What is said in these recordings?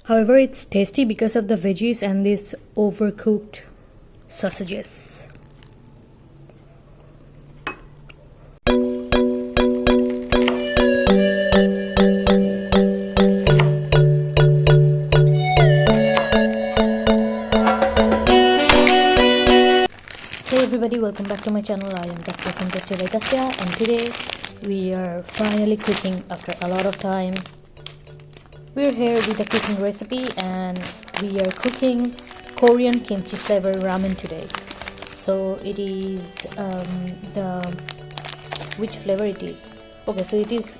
However, it's tasty because of the veggies and these overcooked sausages. Hey everybody, welcome back to my channel. I am Tasya from Tasya by Tasya, and today we are finally cooking after a lot of time. We're here with a cooking recipe and we are cooking Korean kimchi flavor ramen today. So it is which flavor it is? Okay, so it is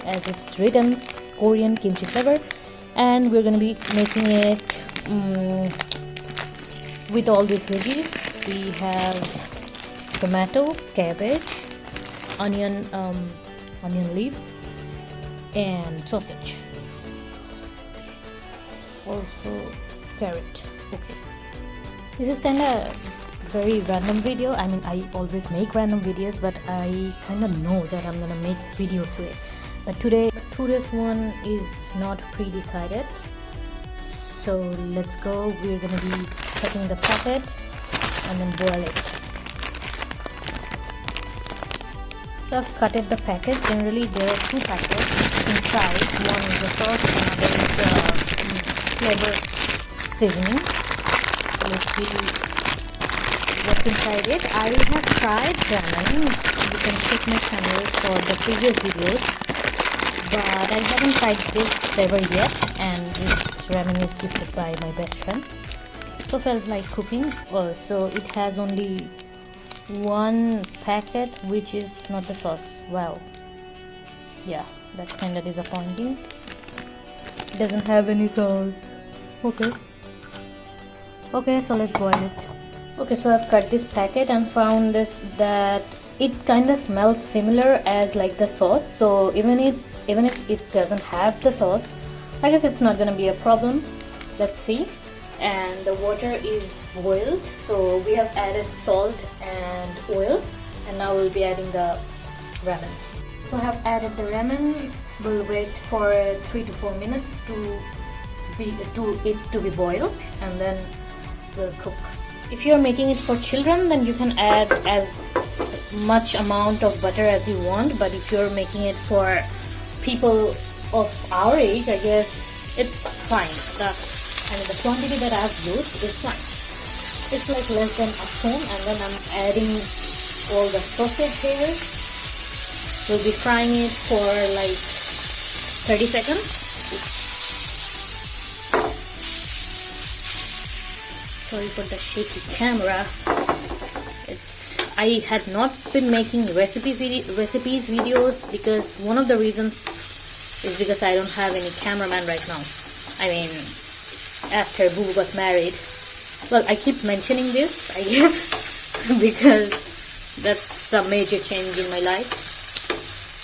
as it's written Korean kimchi flavor, and we're gonna be making it with all these veggies. We have tomato, cabbage, onion leaves, and sausage. Also carrot. Okay, this is kind of very random video. I mean, I always make random videos, but I kind of know that I'm gonna make video today. But today's one is not pre-decided. So let's go. We're gonna be cutting the packet and then boil it. So I've cutted the packet. Generally there are two packets inside. One is the sauce, another is the flavor seasoning. Let's see what's inside it. I have tried ramen. You can check my channel for the previous videos, but I haven't tried this flavor yet, and this ramen is gifted by my best friend, so felt like cooking. So it has only one packet, which is not the sauce. Wow, yeah, that's kind of disappointing. It doesn't have any sauce. Okay, so let's boil it. Okay, so I've cut this packet and found that it kind of smells similar as like the sauce. So even if it doesn't have the sauce, I guess it's not gonna be a problem. Let's see. And the water is boiled, so we have added salt and oil, and now we'll be adding the ramen. So I have added the ramen. We'll wait for 3 to 4 minutes to be boiled, and then we'll cook. If you're making it for children, then you can add as much amount of butter as you want, but if you're making it for people of our age, I guess it's fine. The quantity that I've used is fine. It's like less than a spoon, and then I'm adding all the sausage here. We'll be frying it for like 30 seconds. Sorry for the shaky camera. I had not been making recipes videos because one of the reasons is because I don't have any cameraman right now. I mean, after Boo got married. Well, I keep mentioning this, I guess, because that's the major change in my life.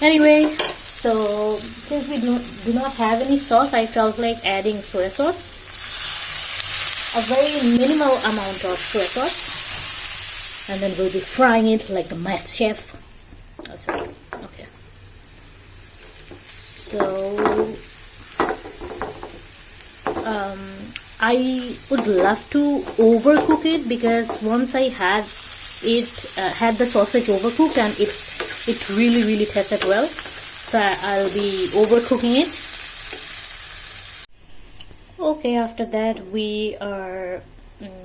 Anyway, so since we do not have any sauce, I felt like adding soy sauce. A very minimal amount of soy sauce, and then we'll be frying it like a master chef. Oh, sorry. Okay. So I would love to overcook it, because once I had the sausage overcooked, and it really tasted well, so I'll be overcooking it. Okay, after that we are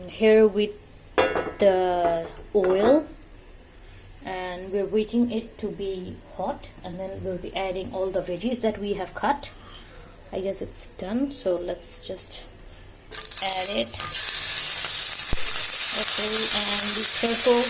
here with the oil, and we're waiting it to be hot, and then we'll be adding all the veggies that we have cut. I guess it's done, so let's just add it. Okay, and be careful.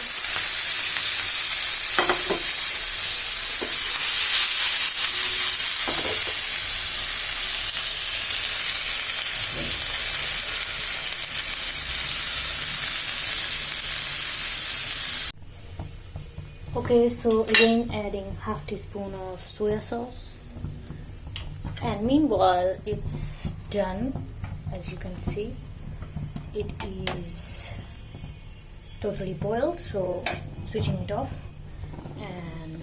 Okay, so again adding half teaspoon of soya sauce, and meanwhile it's done. As you can see, it is totally boiled, so switching it off. And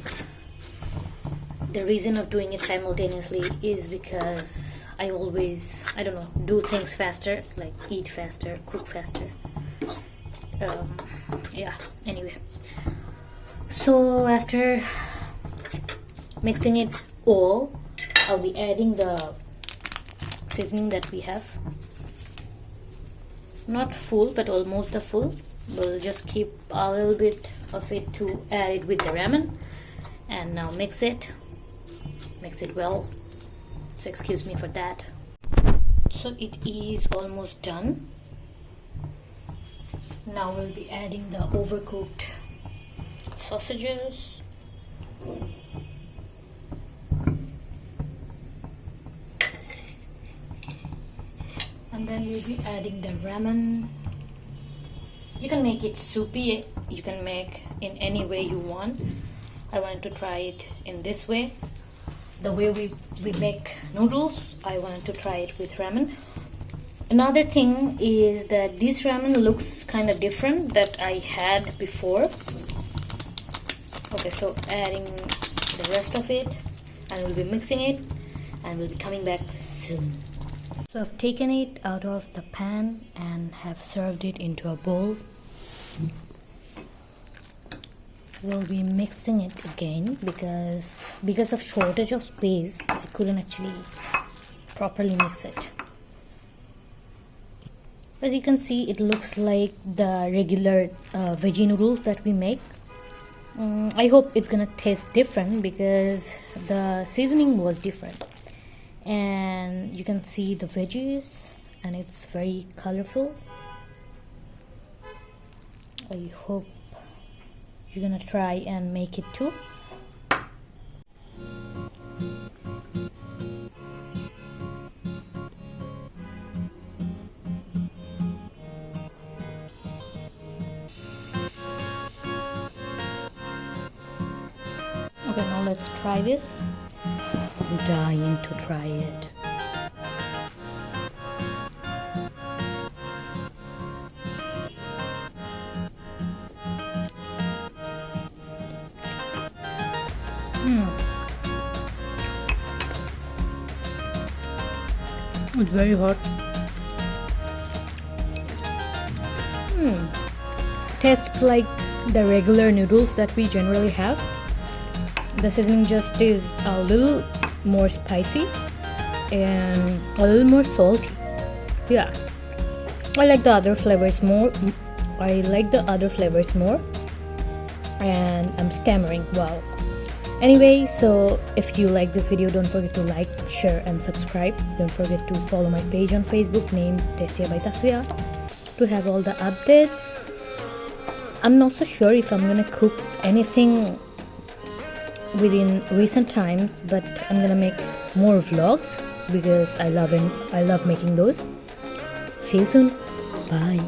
the reason of doing it simultaneously is because I always, I don't know, do things faster, like eat faster, cook faster. Yeah, anyway. So after mixing it all, I'll be adding the seasoning that we have. Not full, but almost a full. We'll just keep a little bit of it to add it with the ramen. And now mix it well. So excuse me for that. So it is almost done. Now we'll be adding the overcooked sausages. And then we'll be adding the ramen. You can make it soupy, you can make in any way you want. I wanted to try it in this way. The way we make noodles, I wanted to try it with ramen. Another thing is that this ramen looks kind of different that I had before. Okay, so adding the rest of it, and we'll be mixing it, and we'll be coming back soon. So I've taken it out of the pan and have served it into a bowl. We'll be mixing it again because of shortage of space, I couldn't actually properly mix it. As you can see, it looks like the regular veggie noodles that we make. I hope it's gonna taste different because the seasoning was different. And you can see the veggies, and it's very colorful. I hope you're gonna try and make it too. Okay, now let's try this. I'm dying to try it. It's very hot. Tastes like the regular noodles that we generally have. The seasoning just is a little more spicy and a little more salty. Yeah, I like the other flavors more. And I'm stammering. Wow. Anyway, so if you like this video, don't forget to like, share and subscribe. Don't forget to follow my page on Facebook named Tastia by Tasya to have all the updates. I'm not so sure if I'm gonna cook anything within recent times, but I'm gonna make more vlogs because I love making those. See you soon. Bye.